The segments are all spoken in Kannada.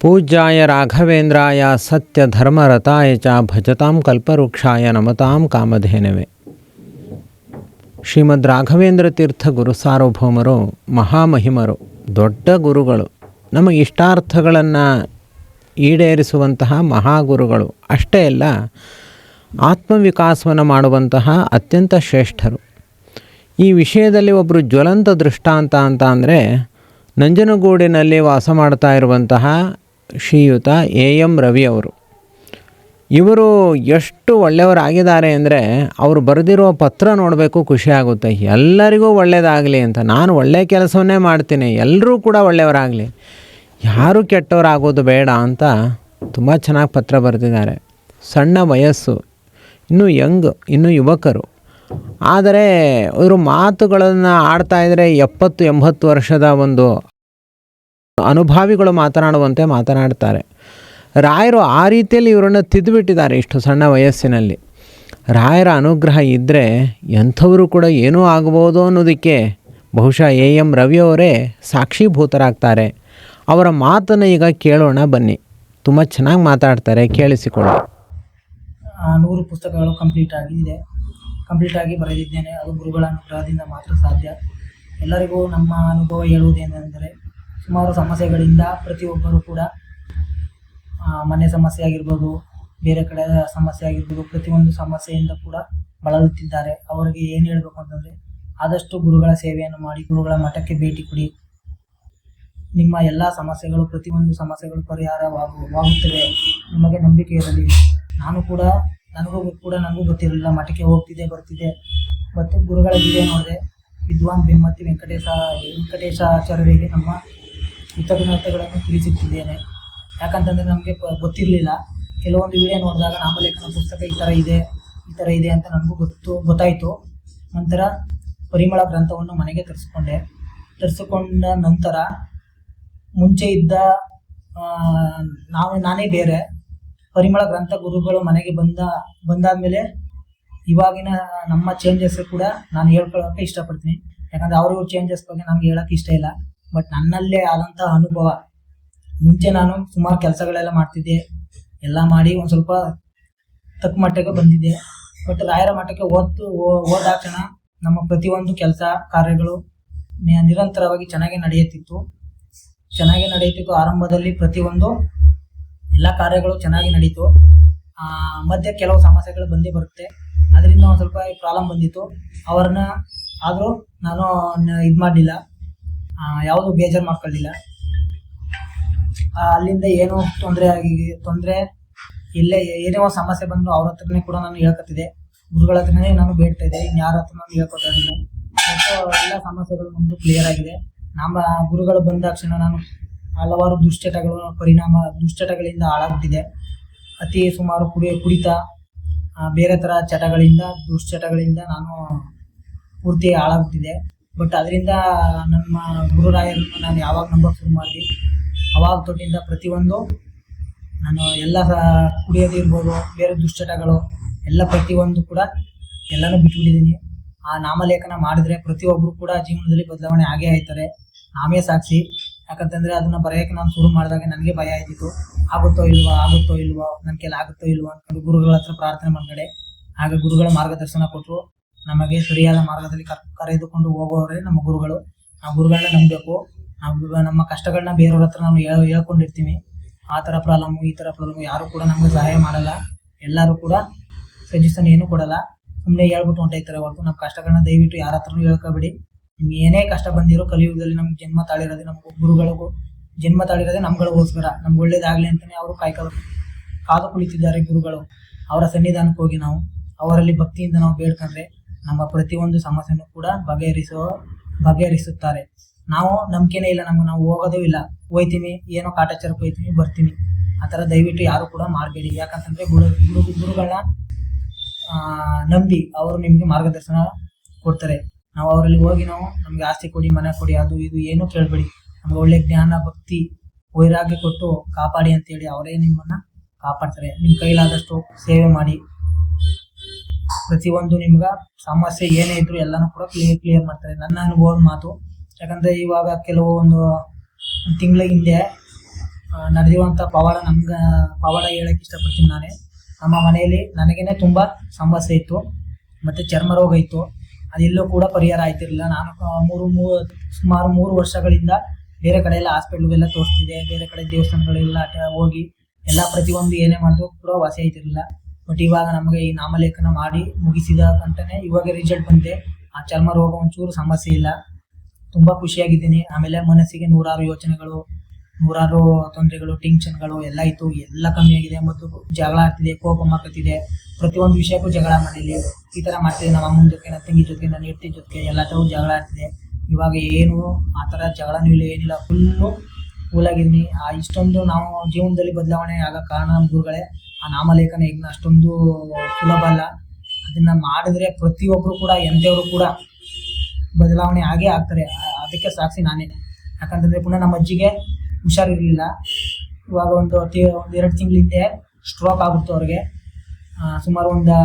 ಪೂಜ್ಯಾಯ ರಾಘವೇಂದ್ರಾಯ ಸತ್ಯಧರ್ಮರತಾಯ ಚ ಭಜತಾಂ ಕಲ್ಪವೃಕ್ಷಾಯ ನಮತಾಂ ಕಾಮಧೇನವೇ. ಶ್ರೀಮದ್ ರಾಘವೇಂದ್ರ ತೀರ್ಥ ಗುರು ಸಾರ್ವಭೌಮರು ಮಹಾಮಹಿಮರು, ದೊಡ್ಡ ಗುರುಗಳು, ನಮ್ಮ ಇಷ್ಟಾರ್ಥಗಳನ್ನು ಈಡೇರಿಸುವಂತಹ ಮಹಾಗುರುಗಳು. ಅಷ್ಟೇ ಅಲ್ಲ, ಆತ್ಮವಿಕಾಸವನ್ನು ಮಾಡುವಂತಹ ಅತ್ಯಂತ ಶ್ರೇಷ್ಠರು. ಈ ವಿಷಯದಲ್ಲಿ ಒಬ್ಬರು ಜ್ವಲಂತ ದೃಷ್ಟಾಂತ ಅಂತ ಅಂದರೆ ನಂಜನಗೂಡಿನಲ್ಲಿ ವಾಸ ಮಾಡ್ತಾ ಇರುವಂತಹ ಶ್ರೀಯುತ ಎಂ ರವಿ ಅವರು. ಇವರು ಎಷ್ಟು ಒಳ್ಳೆಯವರಾಗಿದ್ದಾರೆ ಅಂದರೆ, ಅವರು ಬರೆದಿರೋ ಪತ್ರ ನೋಡಬೇಕು, ಖುಷಿಯಾಗುತ್ತೆ. ಎಲ್ಲರಿಗೂ ಒಳ್ಳೆಯದಾಗಲಿ ಅಂತ, ನಾನು ಒಳ್ಳೆಯ ಕೆಲಸವನ್ನೇ ಮಾಡ್ತೀನಿ, ಎಲ್ಲರೂ ಕೂಡ ಒಳ್ಳೆಯವರಾಗಲಿ, ಯಾರೂ ಕೆಟ್ಟವರಾಗೋದು ಬೇಡ ಅಂತ ತುಂಬ ಚೆನ್ನಾಗಿ ಪತ್ರ ಬರೆದಿದ್ದಾರೆ. ಸಣ್ಣ ವಯಸ್ಸು, ಇನ್ನೂ ಇನ್ನೂ ಯುವಕರು. ಆದರೆ ಇವರು ಮಾತುಗಳನ್ನು ಆಡ್ತಾಯಿದ್ರೆ 70-80 ವರ್ಷದ ಒಂದು ಅನುಭಾವಿಗಳು ಮಾತನಾಡುವಂತೆ ಮಾತನಾಡ್ತಾರೆ. ರಾಯರು ಆ ರೀತಿಯಲ್ಲಿ ಇವರನ್ನು ತಿದ್ದುಬಿಟ್ಟಿದ್ದಾರೆ ಇಷ್ಟು ಸಣ್ಣ ವಯಸ್ಸಿನಲ್ಲಿ. ರಾಯರ ಅನುಗ್ರಹ ಇದ್ದರೆ ಎಂಥವರು ಕೂಡ ಏನೂ ಆಗ್ಬೋದು ಅನ್ನೋದಕ್ಕೆ ಬಹುಶಃ ಎಂ ರವಿಯವರೇ ಸಾಕ್ಷೀಭೂತರಾಗ್ತಾರೆ. ಅವರ ಮಾತನ್ನು ಈಗ ಕೇಳೋಣ ಬನ್ನಿ. ತುಂಬ ಚೆನ್ನಾಗಿ ಮಾತಾಡ್ತಾರೆ, ಕೇಳಿಸಿಕೊಳ್ಳಿ. 100 ಪುಸ್ತಕಗಳು ಕಂಪ್ಲೀಟ್ ಆಗಿ ಬರೆದಿದ್ದೇನೆ. ಅದು ಗುರುಗಳ ಅನುಗ್ರಹದಿಂದ ಮಾತ್ರ ಸಾಧ್ಯ. ಎಲ್ಲರಿಗೂ ನಮ್ಮ ಅನುಭವ ಹೇಳುವುದೇನೆಂದರೆ, ಸುಮಾರು ಸಮಸ್ಯೆಗಳಿಂದ ಪ್ರತಿಯೊಬ್ಬರೂ ಕೂಡ ಮನೆ ಸಮಸ್ಯೆ ಆಗಿರ್ಬೋದು, ಬೇರೆ ಕಡೆ ಸಮಸ್ಯೆ ಆಗಿರ್ಬೋದು, ಪ್ರತಿಯೊಂದು ಸಮಸ್ಯೆಯಿಂದ ಕೂಡ ಬಳಲುತ್ತಿದ್ದಾರೆ. ಅವರಿಗೆ ಏನು ಹೇಳಬೇಕು ಅಂತಂದರೆ, ಆದಷ್ಟು ಗುರುಗಳ ಸೇವೆಯನ್ನು ಮಾಡಿ, ಗುರುಗಳ ಮಠಕ್ಕೆ ಭೇಟಿ ಕೊಡಿ. ನಿಮ್ಮ ಎಲ್ಲ ಸಮಸ್ಯೆಗಳು, ಪ್ರತಿಯೊಂದು ಸಮಸ್ಯೆಗಳು ಪರಿಹಾರವಾಗುತ್ತವೆ. ನಿಮಗೆ ನಂಬಿಕೆ ಇರಲಿ. ನನಗೂ ಗೊತ್ತಿರಲಿಲ್ಲ, ಮಠಕ್ಕೆ ಹೋಗ್ತಿದ್ದೆ ಬರ್ತಿದ್ದೆ. ಮತ್ತು ಗುರುಗಳ ವಿಡಿಯೋ ನೋಡಿದೆ. ವಿದ್ವಾನ್ ಬೆಮ್ಮತ್ತಿ ವೆಂಕಟೇಶಾಚಾರ್ಯರಿಗೆ ನಮ್ಮ ಕೃತಜ್ಞತೆಗಳನ್ನು ತಿಳಿಸುತ್ತಿದ್ದೇನೆ. ಯಾಕಂತಂದರೆ ನಮಗೆ ಗೊತ್ತಿರಲಿಲ್ಲ. ಕೆಲವೊಂದು ವಿಡಿಯೋ ನೋಡಿದಾಗ ನಾಮಲೇಖನ ಪುಸ್ತಕ ಈ ಥರ ಇದೆ ಅಂತ ನನಗೂ ಗೊತ್ತಾಯಿತು. ನಂತರ ಪರಿಮಳ ಗ್ರಂಥವನ್ನು ಮನೆಗೆ ತರಿಸಿಕೊಂಡ ನಂತರ ಮುಂಚೆ ಇದ್ದ ನಾನೇ ಬೇರೆ. ಪರಿಮಳ ಗ್ರಂಥ ಗುರುಗಳು ಮನೆಗೆ ಬಂದಾದಮೇಲೆ ಇವಾಗಿನ ನಮ್ಮ ಚೇಂಜಸ್ ಕೂಡ ನಾನು ಹೇಳ್ಕೊಳ್ಳೋಕ್ಕೆ ಇಷ್ಟಪಡ್ತೀನಿ. ಯಾಕಂದರೆ ಅವ್ರಿವ್ರ ಚೇಂಜಸ್ ಬಗ್ಗೆ ನನಗೆ ಹೇಳೋಕ್ಕೆ ಇಷ್ಟ ಇಲ್ಲ. ಬಟ್ ನನ್ನಲ್ಲೇ ಆದಂತಹ ಅನುಭವ. ಮುಂಚೆ ನಾನು ಸುಮಾರು ಕೆಲಸಗಳೆಲ್ಲ ಮಾಡ್ತಿದ್ದೆ, ಎಲ್ಲ ಮಾಡಿ ಒಂದು ಸ್ವಲ್ಪ ತಕ್ಕ ಮಟ್ಟಕ್ಕೆ ಬಂದಿದ್ದೆ. ಬಟ್ ರಾಯರ ಮಠಕ್ಕೆ ಹೋದಾಕ್ಷಣ ನಮ್ಮ ಪ್ರತಿಯೊಂದು ಕೆಲಸ ಕಾರ್ಯಗಳು ನಿರಂತರವಾಗಿ ಚೆನ್ನಾಗಿ ನಡೆಯುತ್ತಿತ್ತು. ಆರಂಭದಲ್ಲಿ ಪ್ರತಿಯೊಂದು ಎಲ್ಲ ಕಾರ್ಯಗಳು ಚೆನ್ನಾಗಿ ನಡೀತು. ಮಧ್ಯೆ ಕೆಲವು ಸಮಸ್ಯೆಗಳು ಬಂದೇ ಬರುತ್ತೆ. ಅದರಿಂದ ಒಂದು ಸ್ವಲ್ಪ ಪ್ರಾಬ್ಲಮ್ ಬಂದಿತ್ತು. ಅವ್ರನ್ನ ಆದರೂ ನಾನು ಇದು ಮಾಡಲಿಲ್ಲ, ಯಾವುದೂ ಬೇಜಾರು ಮಾಡ್ಕೊಳ್ಳಿಲ್ಲ. ಅಲ್ಲಿಂದ ಏನೋ ತೊಂದರೆ ಎಲ್ಲೇ ಏನೇ ಒಂದು ಸಮಸ್ಯೆ ಬಂದರೂ ಅವ್ರ ಹತ್ರನೇ ಕೂಡ ನಾನು ಹೇಳ್ಕೊತಿದ್ದೆ. ಗುರುಗಳ ಹತ್ರನೇ ನಾನು ಬೇಡ್ತಾ ಇದ್ದೆ, ಇನ್ಯಾರ ಹತ್ರ ನಾನು ಹೇಳ್ಕೊತಾ ಇದ್ದಿಲ್ಲ. ಮತ್ತು ಎಲ್ಲ ಸಮಸ್ಯೆಗಳು ನಮ್ಮದು ಕ್ಲಿಯರ್ ಆಗಿದೆ. ನಮ್ಮ ಗುರುಗಳು ಬಂದಾಕ್ಷಣ ನಾನು ಹಲವಾರು ದುಶ್ಚಟಗಳಿಂದ ಹಾಳಾಗ್ಬಿಟ್ಟಿದೆ. ಅತಿ ಸುಮಾರು ಕುಡಿತ, ಬೇರೆ ಥರ ದುಶ್ಚಟಗಳಿಂದ ನಾನು ಪೂರ್ತಿ ಹಾಳಾಗ್ಬಿಟ್ಟಿದೆ. ಬಟ್ ಅದರಿಂದ ನಮ್ಮ ಗುರುರಾಯರನ್ನು ನಾನು ಯಾವಾಗ ನಂಬಕ್ಕೆ ಶುರು ಮಾಡಿದೆ, ಅವಾಗ ತೊಟ್ಟಿಂದ ಪ್ರತಿಯೊಂದು ನಾನು ಎಲ್ಲ ಕುಡಿಯೋದಿರ್ಬೋದು, ಬೇರೆ ದುಶ್ಚಟಗಳು ಎಲ್ಲ ಪ್ರತಿಯೊಂದು ಕೂಡ ಎಲ್ಲನೂ ಬಿಟ್ಬಿಟ್ಟಿದ್ದೀನಿ. ಆ ನಾಮಲೇಖನ ಮಾಡಿದ್ರೆ ಪ್ರತಿಯೊಬ್ಬರು ಕೂಡ ಜೀವನದಲ್ಲಿ ಬದಲಾವಣೆ ಆಗೇ ಆಯ್ತಾರೆ. ನಾವೇ ಸಾಕ್ಷಿ. ಯಾಕಂತಂದರೆ ಅದನ್ನು ಬರೆಯೋಕ್ಕೆ ನಾನು ಶುರು ಮಾಡಿದಾಗ ನನಗೆ ಭಯ ಆಯ್ತಿತ್ತು. ಆಗುತ್ತೋ ಇಲ್ವೋ ನನ್ನ ಕೈಲಿ ಆಗುತ್ತೋ ಇಲ್ವೋ ಅಂದ್ಕೊಂಡು ಗುರುಗಳ ಹತ್ರ ಪ್ರಾರ್ಥನೆ ಮಾಡ್ಕಡೆ. ಆಗ ಗುರುಗಳ ಮಾರ್ಗದರ್ಶನ ಕೊಟ್ಟರು. ನಮಗೆ ಸರಿಯಾದ ಮಾರ್ಗದಲ್ಲಿ ಕರೆದುಕೊಂಡು ಹೋಗೋರೇ ನಮ್ಮ ಗುರುಗಳು. ನಾವು ಗುರುಗಳನ್ನ ನಂಬಬೇಕು. ನಾವು ನಮ್ಮ ಕಷ್ಟಗಳನ್ನ ಬೇರೆಯವ್ರ ಹತ್ರ ನಾವು ಹೇಳ್ಕೊಂಡಿರ್ತೀವಿ. ಆ ಥರ ಪ್ರಾಬ್ಲಮ್ಮು ಈ ಥರ ಪ್ರಾಬ್ಲಮ್ಮು ಯಾರೂ ಕೂಡ ನಮಗೆ ಸಹಾಯ ಮಾಡಲ್ಲ. ಎಲ್ಲರೂ ಕೂಡ ಸಜೆಷನ್ ಏನೂ ಕೊಡಲ್ಲ, ಸುಮ್ಮನೆ ಹೇಳ್ಬಿಟ್ಟು ಹೊಂಟೈತಾರೆ ಹೊರತು ನಮ್ಮ ಕಷ್ಟಗಳನ್ನ ದಯವಿಟ್ಟು ಯಾರ ಹತ್ರನೂ ಹೇಳ್ಕೊಬೇಡಿ. ನಿಮ್ಗೆ ಏನೇ ಕಷ್ಟ ಬಂದಿರೋ ಕಲಿಯುಗದಲ್ಲಿ ನಮ್ಗೆ ಜನ್ಮ ತಾಳಿರೋದೇ ನಮ್ಗಳಿಗೋಸ್ಕರ, ನಮ್ಗೆ ಒಳ್ಳೇದಾಗಲಿ ಅಂತಲೇ ಅವರು ಕಾದು ಕುಳಿತಿದ್ದಾರೆ ಗುರುಗಳು. ಅವರ ಸನ್ನಿಧಾನಕ್ಕೆ ಹೋಗಿ ನಾವು ಅವರಲ್ಲಿ ಭಕ್ತಿಯಿಂದ ನಾವು ಬೇಡ್ಕೊಂಡ್ರೆ ನಮ್ಮ ಪ್ರತಿಯೊಂದು ಸಮಸ್ಯೆನೂ ಕೂಡ ಬಗೆಹರಿಸುತ್ತಾರೆ. ನಾವು ನಂಬಿಕೆನೇ ಇಲ್ಲ, ನಾವು ಹೋಗೋದೂ ಇಲ್ಲ. ಹೋಯ್ತೀವಿ, ಏನೋ ಕಾಟಾಚಾರಕ್ಕೆ ಹೋಯ್ತೀವಿ, ಬರ್ತೀವಿ. ಆ ಥರ ದಯವಿಟ್ಟು ಯಾರು ಕೂಡ ಮಾಡಬೇಡಿ. ಯಾಕಂತಂದರೆ ಗುರುಗಳನ್ನ ನಂಬಿ ಅವರು ನಿಮಗೆ ಮಾರ್ಗದರ್ಶನ ಕೊಡ್ತಾರೆ. ನಾವು ಅವರಲ್ಲಿ ಹೋಗಿ ನಮಗೆ ಆಸ್ತಿ ಕೊಡಿ, ಮನೆ ಕೊಡಿ, ಅದು ಇದು ಏನೂ ಕೇಳಬೇಡಿ. ನಮ್ಗೆ ಒಳ್ಳೆ ಜ್ಞಾನ, ಭಕ್ತಿ, ವೈರಾಗ್ಯ ಕೊಟ್ಟು ಕಾಪಾಡಿ ಅಂತೇಳಿ ಅವರೇ ನಿಮ್ಮನ್ನು ಕಾಪಾಡ್ತಾರೆ. ನಿಮ್ಮ ಕೈಲಾದಷ್ಟು ಸೇವೆ ಮಾಡಿ. ಪ್ರತಿಯೊಂದು ನಿಮ್ಗೆ ಸಮಸ್ಯೆ ಏನೇ ಇದ್ರೂ ಎಲ್ಲನೂ ಕೂಡ ಕ್ಲಿಯರ್ ಮಾಡ್ತಾರೆ. ನನ್ನ ಅನುಭವದ ಮಾತು. ಯಾಕಂದರೆ ಇವಾಗ ಕೆಲವೊಂದು ತಿಂಗಳ ಹಿಂದೆ ನಡೆದಿರುವಂಥ ಪವಾಡ ಹೇಳಕ್ಕೆ ಇಷ್ಟಪಡ್ತೀನಿ ನಾನೇ. ನಮ್ಮ ಮನೆಯಲ್ಲಿ ನನಗೇನೆ ತುಂಬ ಸಮಸ್ಯೆ ಇತ್ತು, ಮತ್ತು ಚರ್ಮ ರೋಗ ಇತ್ತು. ಅದೆಲ್ಲೂ ಕೂಡ ಪರಿಹಾರ ಆಯ್ತಿರಲಿಲ್ಲ. ನಾನು ಸುಮಾರು 3 ವರ್ಷಗಳಿಂದ ಬೇರೆ ಕಡೆ ಎಲ್ಲ ಹಾಸ್ಪಿಟ್ಲಿಗೆಲ್ಲ ತೋರಿಸ್ತಿದ್ದೆ, ಬೇರೆ ಕಡೆ ದೇವಸ್ಥಾನಗಳೆಲ್ಲ ಹೋಗಿ ಎಲ್ಲ ಪ್ರತಿಯೊಂದು ಏನೇ ಮಾಡಿದ್ರು ಕೂಡ ವಾಸಿ ಆಯ್ತಿರಲಿಲ್ಲ. ಬಟ್ ಇವಾಗ ನಮಗೆ ಈ ನಾಮಲೇಖನ ಮಾಡಿ ಮುಗಿಸಿದ ಗಂಟನೆ ಇವಾಗ ರಿಸಲ್ಟ್ ಬಂದಿದೆ. ಆ ಚರ್ಮ ರೋಗ ಒಂಚೂರು ಸಮಸ್ಯೆ ಇಲ್ಲ, ತುಂಬ ಖುಷಿಯಾಗಿದ್ದೀನಿ. ಆಮೇಲೆ ಮನಸ್ಸಿಗೆ ನೂರಾರು ಯೋಚನೆಗಳು, ನೂರಾರು ತೊಂದರೆಗಳು, ಟೆನ್ಷನ್ಗಳು ಎಲ್ಲ ಇತ್ತು, ಎಲ್ಲ ಕಮ್ಮಿ ಆಗಿದೆ. ಮತ್ತು ಜಗಳ ಆಗ್ತಿದೆ, ಕೋಪ ಮಾಡ್ಕೊತಿದೆ, ಪ್ರತಿಯೊಂದು ವಿಷಯಕ್ಕೂ ಜಗಳ ಮನೇಲಿ ಈ ಥರ ಮಾಡ್ತಿದ್ದೆ. ನಮ್ಮ ಅಮ್ಮನ ಜೊತೆ, ನನ್ನ ತಂಗಿ ಜೊತೆ, ನನ್ನ ಹೆಂಡತಿ ಜೊತೆ ಎಲ್ಲ ಥರ ಜಗಳ ಆಗ್ತಿದೆ. ಇವಾಗ ಏನು ಆ ಥರ ಜಗಳನೂ ಇಲ್ಲ, ಏನಿಲ್ಲ, ಫುಲ್ಲು ಕೂಲಾಗಿದ್ದೀನಿ. ಇಷ್ಟೊಂದು ನಾವು ಜೀವನದಲ್ಲಿ ಬದಲಾವಣೆ ಆಗೋ ಕಾರಣ ನಮ್ಮ ಗುರುಗಳೇ. ಆ ನಾಮಲೇಖನ ಯಜ್ಞ ಅಷ್ಟೊಂದು ಸುಲಭ ಅಲ್ಲ. ಅದನ್ನು ಮಾಡಿದ್ರೆ ಪ್ರತಿಯೊಬ್ಬರು ಕೂಡ, ಎಂಥವರು ಕೂಡ ಬದಲಾವಣೆ ಆಗೇ ಆಗ್ತಾರೆ. ಅದಕ್ಕೆ ಸಾಕ್ಷಿ ನಾನೇ. ಯಾಕಂತಂದರೆ ಪುನಃ ನಮ್ಮ ಅಜ್ಜಿಗೆ ಹುಷಾರಿರಲಿಲ್ಲ. ಇವಾಗ ಒಂದು 2 ತಿಂಗಳ ಹಿಂದೆ ಸ್ಟ್ರೋಕ್ ಆಗ್ಬಿಡ್ತು ಅವ್ರಿಗೆ. ಸುಮಾರು ಒಂದು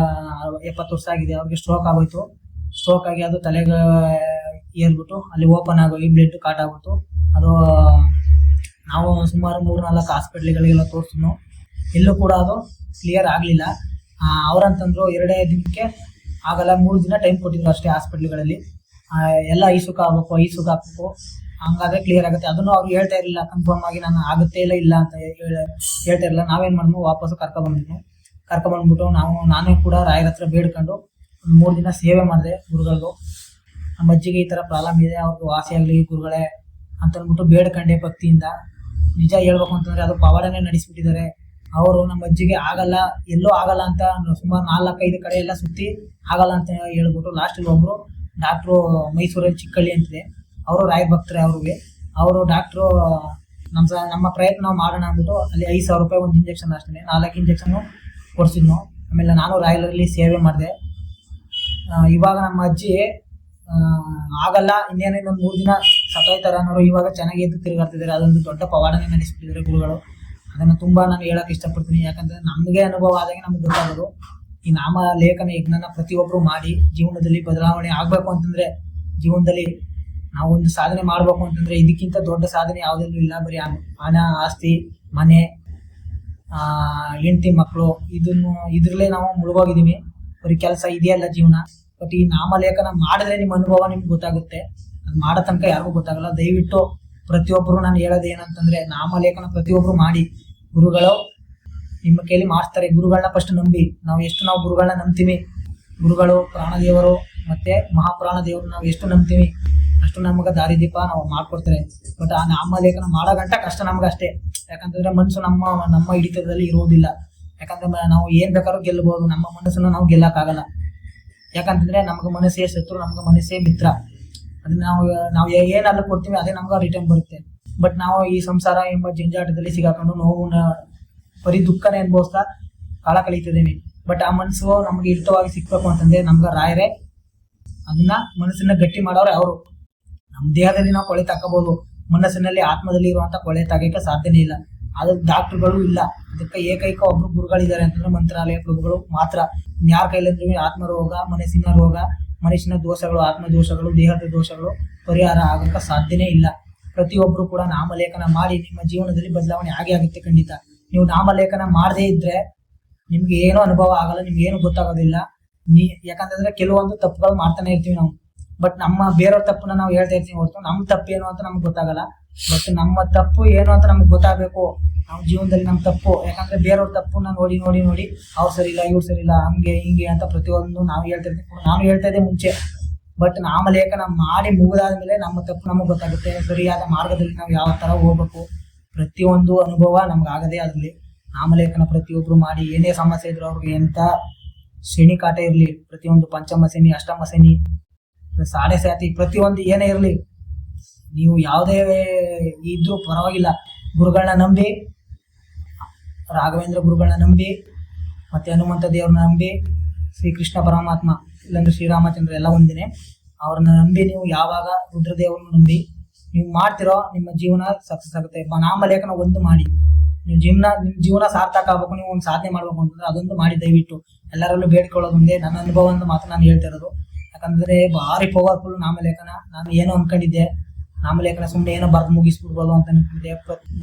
70 ವರ್ಷ ಆಗಿದೆ ಅವ್ರಿಗೆ. ಸ್ಟ್ರೋಕ್ ಆಗೋಯ್ತು. ಸ್ಟ್ರೋಕ್ ಆಗಿ ಅದು ತಲೆಗೆ ಏರ್ಬಿಟ್ಟು ಅಲ್ಲಿ ಓಪನ್ ಆಗೋಗಿ ಬ್ಲಡ್ ಕಾಟ್ ಆಗ್ಬಿಟ್ಟು ಅದು ನಾವು ಸುಮಾರು 3-4 ಹಾಸ್ಪಿಟ್ಲ್ಗಳಿಗೆಲ್ಲ ತೋರಿಸಿದ್ನು, ಎಲ್ಲೂ ಕೂಡ ಅದು ಕ್ಲಿಯರ್ ಆಗಲಿಲ್ಲ. ಅವರಂತಂದ್ರು 2 ದಿನಕ್ಕೆ ಆಗಲ್ಲ, 3 ದಿನ ಟೈಮ್ ಕೊಟ್ಟಿದ್ರು ಅಷ್ಟೇ ಹಾಸ್ಪಿಟ್ಲ್ಗಳಲ್ಲಿ. ಎಲ್ಲ ಐಸುಕ ಹಾಕಬೇಕು, ಹಂಗಾದ್ರೆ ಕ್ಲಿಯರ್ ಆಗುತ್ತೆ. ಅದನ್ನು ಅವ್ರು ಹೇಳ್ತಾ ಇರಲಿಲ್ಲ ಕನ್ಫರ್ಮ್ ಆಗಿ, ನಾನು ಆಗುತ್ತೆ ಇಲ್ಲ ಅಂತ ಹೇಳ್ತಾ ಇರಲಿಲ್ಲ. ನಾವೇನು ಮಾಡಿದ್ವು, ವಾಪಸ್ಸು ಕರ್ಕೊಂಡ್ಬಂದ್ಬಿಟ್ಟು ನಾನೇ ಕೂಡ ರಾಯರ ಹತ್ರ ಬೇಡ್ಕೊಂಡು 3 ದಿನ ಸೇವೆ ಮಾಡಿದೆ ಗುರುಗಳದು. ನಮ್ಮ ಅಜ್ಜಿಗೆ ಈ ಥರ ಪ್ರಾಬ್ಲಮ್ ಇದೆ, ಅವ್ರಿಗೆ ವಾಸಿ ಆಗಲಿ ಗುರುಗಳೇ ಅಂತಂದ್ಬಿಟ್ಟು ಬೇಡ್ಕೊಂಡೆ ಭಕ್ತಿಯಿಂದ. ನಿಜ ಹೇಳ್ಬೇಕು ಅಂತಂದರೆ ಅದು ಪವಾಡನೇ ನಡೆಸಿಬಿಟ್ಟಿದ್ದಾರೆ ಅವರು. ನಮ್ಮ ಅಜ್ಜಿಗೆ ಆಗಲ್ಲ, ಎಲ್ಲೋ ಆಗಲ್ಲ ಅಂತ ಸುಮಾರು 4-5 ಕಡೆ ಎಲ್ಲ ಸುತ್ತಿ ಆಗಲ್ಲ ಅಂತ ಹೇಳ್ಬಿಟ್ಟು ಲಾಸ್ಟಲ್ಲಿ ಒಬ್ಬರು ಡಾಕ್ಟ್ರು ಮೈಸೂರಲ್ಲಿ ಚಿಕ್ಕಳ್ಳಿ ಅಂತಿದೆ, ಅವರು ರಾಯ ಭಕ್ತರೇ. ಅವರು ಡಾಕ್ಟ್ರು ನಮ್ಮ ಪ್ರಯತ್ನ ನಾವು ಮಾಡೋಣ ಅಂದ್ಬಿಟ್ಟು ಅಲ್ಲಿ 5,000 ರೂಪಾಯಿ ಒಂದು ಇಂಜೆಕ್ಷನ್, ಅಷ್ಟೇ 4 ಇಂಜೆಕ್ಷನ್ನು ಕೊಡಿಸಿದ್ನು. ಆಮೇಲೆ ನಾನು ರಾಯಲಲ್ಲಿ ಸೇವೆ ಮಾಡಿದೆ. ಇವಾಗ ನಮ್ಮ ಅಜ್ಜಿ ಆಗಲ್ಲ, ಇನ್ನೇನು ಇನ್ನೊಂದು 3 ದಿನ ಸತ್ತೋಯ್ತಾರೆ ಅನ್ನೋರು ಇವಾಗ ಚೆನ್ನಾಗಿ ಎದ್ದು ತಿರುಗಾಡ್ತಿದ್ದಾರೆ. ಅದೊಂದು ದೊಡ್ಡ ಪವಾಡನೇ ನಡೆಸ್ಬಿಟ್ಟಿದ್ದಾರೆ ಗುರುಗಳು. ಅದನ್ನು ತುಂಬ ನಾನು ಹೇಳೋಕೆ ಇಷ್ಟಪಡ್ತೀನಿ. ಯಾಕಂದರೆ ನಮಗೆ ಅನುಭವ ಆದಾಗ ನಮ್ಗೆ ಗೊತ್ತಾಗೋದು. ಈ ನಾಮ ಲೇಖನ ಯಜ್ಞನ ಪ್ರತಿಯೊಬ್ಬರು ಮಾಡಿ ಜೀವನದಲ್ಲಿ ಬದಲಾವಣೆ ಆಗಬೇಕು ಅಂತಂದರೆ, ಜೀವನದಲ್ಲಿ ನಾವು ಒಂದು ಸಾಧನೆ ಮಾಡಬೇಕು ಅಂತಂದರೆ ಇದಕ್ಕಿಂತ ದೊಡ್ಡ ಸಾಧನೆ ಯಾವುದಲ್ಲೂ ಇಲ್ಲ. ಬರೀ ಹಣ, ಆಸ್ತಿ, ಮನೆ, ಹೆಂಡತಿ, ಮಕ್ಕಳು, ಇದ್ರಲ್ಲೇ ನಾವು ಮುಳುಗೋಗಿದ್ದೀವಿ. ಬರೀ ಕೆಲಸ ಇದೆಯಲ್ಲ ಜೀವನ. ಬಟ್ ಈ ನಾಮಲೇಖನ ಮಾಡಿದ್ರೆ ನಿಮ್ಮ ಅನುಭವ ನಿಮ್ಗೆ ಗೊತ್ತಾಗುತ್ತೆ. ಅದು ಮಾಡೋ ತನಕ ಯಾರಿಗೂ ಗೊತ್ತಾಗಲ್ಲ. ದಯವಿಟ್ಟು ಪ್ರತಿಯೊಬ್ಬರು ನಾನು ಹೇಳೋದು ಏನಂತಂದರೆ, ನಾಮಲೇಖನ ಪ್ರತಿಯೊಬ್ಬರು ಮಾಡಿ. ಗುರುಗಳು ನಿಮ್ಮ ಕೈಲಿ ಮಾಡಿಸ್ತಾರೆ. ಗುರುಗಳನ್ನ ಫಸ್ಟ್ ನಂಬಿ. ನಾವು ಗುರುಗಳನ್ನ ನಂಬ್ತೀವಿ, ಗುರುಗಳು, ಪ್ರಾಣದೇವರು ಮತ್ತು ಮಹಾಪ್ರಾಣ ದೇವರು ನಾವು ಎಷ್ಟು ನಂಬ್ತೀವಿ ಅಷ್ಟು ನಮಗೆ ದಾರಿದೀಪ ನಾವು ಮಾಡಿಕೊಡ್ತಾರೆ. ಬಟ್ ಆ ನಾಮಲೇಖನ ಮಾಡೋ ಗಂಟ ಕಷ್ಟ ನಮ್ಗೆ ಅಷ್ಟೇ. ಯಾಕಂತಂದರೆ ಮನಸ್ಸು ನಮ್ಮ ಹಿಡಿತದಲ್ಲಿ ಇರೋದಿಲ್ಲ. ಯಾಕಂದರೆ ನಾವು ಏನು ಬೇಕಾದ್ರೂ ಗೆಲ್ಲಬಹುದು, ನಮ್ಮ ಮನಸ್ಸನ್ನು ನಾವು ಗೆಲ್ಲಕ್ಕಾಗಲ್ಲ. ಯಾಕಂತಂದರೆ ನಮ್ಗೆ ಮನಸ್ಸೇ ಶತ್ರು, ನಮ್ಗೆ ಮನಸ್ಸೇ ಮಿತ್ರ. ಅದನ್ನ ನಾವು ಏನಾದರೂ ಕೊಡ್ತೀವಿ ಅದೇ ನಮ್ಗೆ ರಿಟರ್ನ್ ಬರುತ್ತೆ. ಬಟ್ ನಾವು ಈ ಸಂಸಾರ ಎಂಬ ಜಂಜಾಟದಲ್ಲಿ ಸಿಗಾಕೊಂಡು ನೋವುನ ಬರೀ ದುಃಖನೇ ಅನುಭವಿಸ್ತಾ ಕಾಲ ಕಳೀತಿದ್ದೀವಿ. ಬಟ್ ಆ ಮನಸ್ಸು ನಮಗೆ ಹಿಡಿತವಾಗಿ ಸಿಕ್ಬೇಕು ಅಂತಂದರೆ ನಮ್ಗೆ ರಾಯರೇ ಅದನ್ನ ಮನಸ್ಸನ್ನ ಗಟ್ಟಿ ಮಾಡೋರೆ ಅವರು. ನಮ್ಮ ದೇಹದಲ್ಲಿ ನಾವು ಕೊಳೆ ತಾಕೋಬಹುದು, ಮನಸ್ಸಿನಲ್ಲಿ ಆತ್ಮದಲ್ಲಿ ಇರುವಂಥ ಕೊಳೆ ತಾಗಕ್ಕೆ ಸಾಧ್ಯನೇ ಇಲ್ಲ. ಅದಕ್ಕೆ ಡಾಕ್ಟರ್ಗಳು ಇಲ್ಲ. ಅದಕ್ಕೆ ಏಕೈಕ ಒಬ್ರು ಗುರುಗಳಿದ್ದಾರೆ ಅಂತಂದ್ರೆ ಮಂತ್ರಾಲಯ ಪ್ರಭುಗಳು ಮಾತ್ರ. ಯಾರ ಕೈಲಂದ್ರೆ ಆತ್ಮರೋಗ, ಮನಸ್ಸಿನ ರೋಗ, ಮನುಷ್ಯನ ದೋಷಗಳು, ಆತ್ಮ ದೋಷಗಳು, ದೇಹದ ದೋಷಗಳು ಪರಿಹಾರ ಆಗಕ್ಕೆ ಸಾಧ್ಯನೇ ಇಲ್ಲ. ಪ್ರತಿಯೊಬ್ಬರು ಕೂಡ ನಾಮಲೇಖನ ಮಾಡಿ ನಿಮ್ಮ ಜೀವನದಲ್ಲಿ ಬದಲಾವಣೆ ಆಗೇ ಆಗುತ್ತೆ ಖಂಡಿತ. ನೀವು ನಾಮಲೇಖನ ಮಾಡದೇ ಇದ್ರೆ ನಿಮ್ಗೆ ಏನೂ ಅನುಭವ ಆಗಲ್ಲ, ನಿಮ್ಗೆ ಏನು ಗೊತ್ತಾಗೋದಿಲ್ಲ. ಯಾಕಂತಂದ್ರೆ ಕೆಲವೊಂದು ತಪ್ಪುಗಳು ಮಾಡ್ತಾನೆ ಇರ್ತೀವಿ ನಾವು. ಬಟ್ ನಮ್ಮ ಬೇರೆಯವ್ರ ತಪ್ಪನ್ನ ನಾವು ಹೇಳ್ತಾ ಇರ್ತೀವಿ ಹೊರತು ನಮ್ಮ ತಪ್ಪು ಏನು ಅಂತ ನಮ್ಗೆ ಗೊತ್ತಾಗಲ್ಲ. ಬಟ್ ನಮ್ಮ ತಪ್ಪು ಏನು ಅಂತ ನಮ್ಗೆ ಗೊತ್ತಾಗಬೇಕು ನಾವು ಜೀವನದಲ್ಲಿ. ನಮ್ಮ ತಪ್ಪು ಯಾಕಂದ್ರೆ ಬೇರೆಯವ್ರ ತಪ್ಪನ್ನ ನೋಡಿ ನೋಡಿ ನೋಡಿ ಅವ್ರು ಸರಿ ಇಲ್ಲ, ಇವ್ರು ಸರಿ ಇಲ್ಲ, ಹಂಗೆ ಹಿಂಗೆ ಅಂತ ಪ್ರತಿಯೊಂದು ನಾವು ಹೇಳ್ತಾ ಇರ್ತೀವಿ. ನಾನು ಹೇಳ್ತಾ ಇದ್ದೆ ಮುಂಚೆ. ಬಟ್ ನಾಮಲೇಖನ ಮಾಡಿ ಮುಗಿದಾದ್ಮೇಲೆ ನಮ್ಮ ತಪ್ಪು ನಮಗೆ ಗೊತ್ತಾಗುತ್ತೆ. ಸರಿಯಾದ ಮಾರ್ಗದಲ್ಲಿ ನಾವು ಯಾವ ಥರ ಹೋಗ್ಬೇಕು, ಪ್ರತಿಯೊಂದು ಅನುಭವ ನಮ್ಗೆ ಆಗದೆ. ಅದರಲ್ಲಿ ನಾಮಲೇಖನ ಪ್ರತಿಯೊಬ್ಬರು ಮಾಡಿ. ಏನೇ ಸಮಸ್ಯೆ ಇದ್ರು ಅವ್ರಿಗೆ ಎಂಥ ಶನಿ ಕಾಟ ಇರಲಿ, ಪ್ರತಿಯೊಂದು ಪಂಚಮ ಶನಿ, ಅಷ್ಟಮ ಶನಿ, ಸಾಡೆ ಸಾತಿ, ಪ್ರತಿಯೊಂದು ಏನೇ ಇರಲಿ, ನೀವು ಯಾವುದೇ ಇದ್ರೂ ಪರವಾಗಿಲ್ಲ, ಗುರುಗಳನ್ನ ನಂಬಿ, ರಾಘವೇಂದ್ರ ಗುರುಗಳನ್ನ ನಂಬಿ, ಮತ್ತು ಹನುಮಂತ ದೇವ್ರನ್ನ ನಂಬಿ, ಶ್ರೀಕೃಷ್ಣ ಪರಮಾತ್ಮ ಇಲ್ಲಾಂದ್ರೆ ಶ್ರೀರಾಮಚಂದ್ರ ಎಲ್ಲ ಒಂದಿನೇ, ಅವ್ರನ್ನ ನಂಬಿ ನೀವು ಯಾವಾಗ ರುದ್ರದೇವ್ರನ್ನ ನಂಬಿ ನೀವು ಮಾಡ್ತಿರೋ ನಿಮ್ಮ ಜೀವನ ಸಕ್ಸಸ್ ಆಗುತ್ತೆ. ನಾಮಲೇಖನ ಒಂದು ಮಾಡಿ ನಿಮ್ಮ ಜೀವನ ಸಾರ್ಥಕ ಆಗ್ಬೇಕು, ನೀವು ಒಂದು ಸಾಧನೆ ಮಾಡ್ಬೇಕು ಅಂತಂದ್ರೆ ಅದೊಂದು ಮಾಡಿ. ದಯವಿಟ್ಟು ಎಲ್ಲರಲ್ಲೂ ಬೇಡ್ಕೊಳ್ಳೋದು ಒಂದೇ. ನನ್ನ ಅನುಭವ ಮಾತ್ರ ನಾನು ಹೇಳ್ತಾ ಇರೋದು. ಯಾಕಂದ್ರೆ ಭಾರಿ ಪವರ್ಫುಲ್ ನಾಮಲೇಖನ. ನಾನು ಏನೋ ಅನ್ಕೊಂಡಿದ್ದೆ, ನಾಮಲೇಖನ ಸುಮ್ಮನೆ ಏನೋ ಬರೆದು ಮುಗಿಸ್ಬಿಡ್ಬೋದು ಅಂತ ಅನ್ಕೊಂಡಿದ್ದೆ.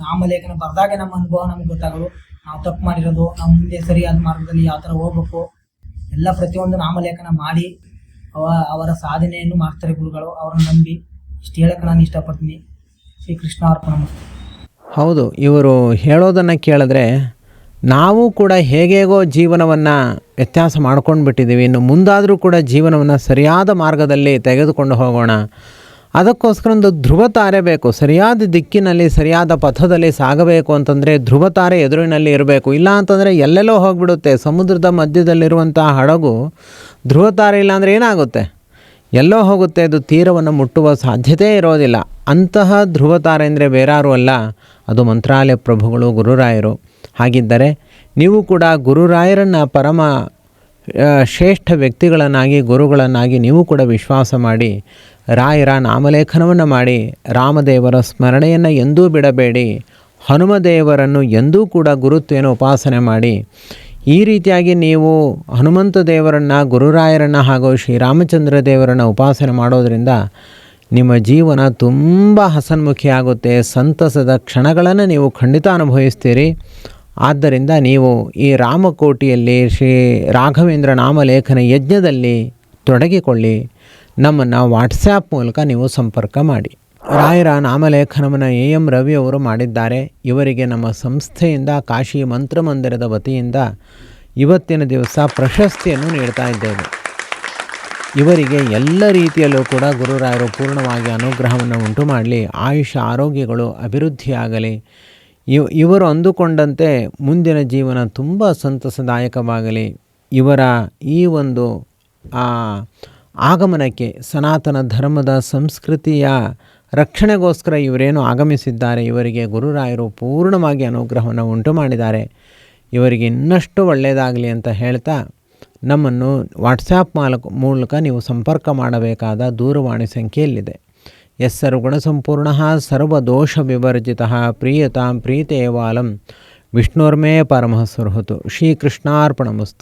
ನಾಮಲೇಖನ ಬರೆದಾಗೆ ನಮ್ಮ ಅನುಭವ ನಮ್ಗೆ ಗೊತ್ತಾಗೋದು, ನಾವು ತಪ್ಪು ಮಾಡಿರೋದು, ನಾವು ಮುಂದೆ ಸರಿಯಾದ ಮಾರ್ಗದಲ್ಲಿ ಯಾವ ಥರ ಹೋಗ್ಬೇಕು ಎಲ್ಲ ಪ್ರತಿಯೊಂದು ನಾಮಲೇಖನ ಮಾಡಿ ಅವರ ಸಾಧನೆಯನ್ನು ಮಾಡ್ತಾರೆ ಗುರುಗಳು. ಅವ್ರನ್ನ ನಂಬಿ ಇಷ್ಟು ಹೇಳಕ್ಕೆ ನಾನು ಇಷ್ಟಪಡ್ತೀನಿ. ಶ್ರೀ ಕೃಷ್ಣ ಅರ್ಪಣಮಸ್ತು. ಹೌದು, ಇವರು ಹೇಳೋದನ್ನು ಕೇಳಿದ್ರೆ ನಾವು ಕೂಡ ಹೇಗೇಗೋ ಜೀವನವನ್ನು ವ್ಯತ್ಯಾಸ ಮಾಡ್ಕೊಂಡು ಬಿಟ್ಟಿದ್ದೀವಿ. ಇನ್ನು ಮುಂದಾದರೂ ಕೂಡ ಜೀವನವನ್ನು ಸರಿಯಾದ ಮಾರ್ಗದಲ್ಲಿ ತೆಗೆದುಕೊಂಡು ಹೋಗೋಣ. ಅದಕ್ಕೋಸ್ಕರ ಒಂದು ಧ್ರುವತಾರೆ ಬೇಕು. ಸರಿಯಾದ ದಿಕ್ಕಿನಲ್ಲಿ ಸರಿಯಾದ ಪಥದಲ್ಲಿ ಸಾಗಬೇಕು ಅಂತಂದರೆ ಧ್ರುವತಾರೆ ಎದುರಿನಲ್ಲಿ ಇರಬೇಕು. ಇಲ್ಲ ಅಂತಂದರೆ ಎಲ್ಲೆಲ್ಲೋ ಹೋಗಿಬಿಡುತ್ತೆ. ಸಮುದ್ರದ ಮಧ್ಯದಲ್ಲಿರುವಂಥ ಹಡಗು ಧ್ರುವತಾರೆ ಇಲ್ಲಾಂದರೆ ಏನಾಗುತ್ತೆ? ಎಲ್ಲೋ ಹೋಗುತ್ತೆ, ಅದು ತೀರವನ್ನು ಮುಟ್ಟುವ ಸಾಧ್ಯತೆ ಇರೋದಿಲ್ಲ. ಅಂತಹ ಧ್ರುವತಾರೆ ಅಂದರೆ ಬೇರಾರು ಅಲ್ಲ, ಅದು ಮಂತ್ರಾಲಯ ಪ್ರಭುಗಳು, ಗುರುರಾಯರು. ಹಾಗಿದ್ದರೆ ನೀವು ಕೂಡ ಗುರುರಾಯರನ್ನು ಪರಮ ಶ್ರೇಷ್ಠ ವ್ಯಕ್ತಿಗಳನ್ನಾಗಿ, ಗುರುಗಳನ್ನಾಗಿ ನೀವು ಕೂಡ ವಿಶ್ವಾಸ ಮಾಡಿ ರಾಯರ ನಾಮಲೇಖನವನ್ನು ಮಾಡಿ, ರಾಮದೇವರ ಸ್ಮರಣೆಯನ್ನು ಎಂದೂ ಬಿಡಬೇಡಿ, ಹನುಮದೇವರನ್ನು ಎಂದೂ ಕೂಡ ಗುರುತ್ವೇನ ಉಪಾಸನೆ ಮಾಡಿ. ಈ ರೀತಿಯಾಗಿ ನೀವು ಹನುಮಂತ ದೇವರನ್ನು, ಗುರುರಾಯರನ್ನು ಹಾಗೂ ಶ್ರೀರಾಮಚಂದ್ರ ದೇವರನ್ನು ಉಪಾಸನೆ ಮಾಡೋದರಿಂದ ನಿಮ್ಮ ಜೀವನ ತುಂಬ ಹಸನ್ಮುಖಿಯಾಗುತ್ತೆ. ಸಂತಸದ ಕ್ಷಣಗಳನ್ನು ನೀವು ಖಂಡಿತ ಅನುಭವಿಸ್ತೀರಿ. ಆದ್ದರಿಂದ ನೀವು ಈ ರಾಮಕೋಟಿಯಲ್ಲಿ ಶ್ರೀ ರಾಘವೇಂದ್ರ ನಾಮಲೇಖನ ಯಜ್ಞದಲ್ಲಿ ತೊಡಗಿಕೊಳ್ಳಿ. ನಮ್ಮನ್ನು ವಾಟ್ಸ್ಯಾಪ್ ಮೂಲಕ ನೀವು ಸಂಪರ್ಕ ಮಾಡಿ. ರಾಯರ ನಾಮಲೇಖನವನ್ನು AM ರವಿ ಅವರು ಮಾಡಿದ್ದಾರೆ. ಇವರಿಗೆ ನಮ್ಮ ಸಂಸ್ಥೆಯಿಂದ, ಕಾಶಿ ಮಂತ್ರಮಂದಿರದ ವತಿಯಿಂದ ಇವತ್ತಿನ ದಿವಸ ಪ್ರಶಸ್ತಿಯನ್ನು ನೀಡ್ತಾ ಇದ್ದೇವೆ. ಇವರಿಗೆ ಎಲ್ಲ ರೀತಿಯಲ್ಲೂ ಕೂಡ ಗುರುರಾಯರು ಪೂರ್ಣವಾಗಿ ಅನುಗ್ರಹವನ್ನು ಉಂಟು ಮಾಡಲಿ. ಆಯುಷ್ಯ ಆರೋಗ್ಯಗಳು ಅಭಿವೃದ್ಧಿಯಾಗಲಿ. ಇವರು ಅಂದುಕೊಂಡಂತೆ ಮುಂದಿನ ಜೀವನ ತುಂಬ ಸಂತಸದಾಯಕವಾಗಲಿ. ಇವರ ಈ ಒಂದು ಆಗಮನಕ್ಕೆ, ಸನಾತನ ಧರ್ಮದ ಸಂಸ್ಕೃತಿಯ ರಕ್ಷಣೆಗೋಸ್ಕರ ಇವರೇನು ಆಗಮಿಸಿದ್ದಾರೆ, ಇವರಿಗೆ ಗುರುರಾಯರು ಪೂರ್ಣವಾಗಿ ಅನುಗ್ರಹವನ್ನು ಉಂಟು ಮಾಡಿದ್ದಾರೆ. ಇವರಿಗೆ ಇನ್ನಷ್ಟು ಒಳ್ಳೆಯದಾಗಲಿ ಅಂತ ಹೇಳ್ತಾ, ನಮ್ಮನ್ನು ವಾಟ್ಸ್ಯಾಪ್ ಮೂಲಕ ನೀವು ಸಂಪರ್ಕ ಮಾಡಬೇಕಾದ ದೂರವಾಣಿ ಸಂಖ್ಯೆಯಲ್ಲಿದೆ. ಸರ್ವಗುಣಸಂಪೂರ್ಣ ಸರ್ವದೋಷ ವಿವರ್ಜಿತ ಪ್ರೀಯತಾಂ ಪ್ರೀತೇವಾಲಂ ವಿಷ್ಣುರ್ಮೇ ಪರಮಃ ಸುಹೃತು. ಶ್ರೀಕೃಷ್ಣಾರ್ಪಣಮಸ್ತು.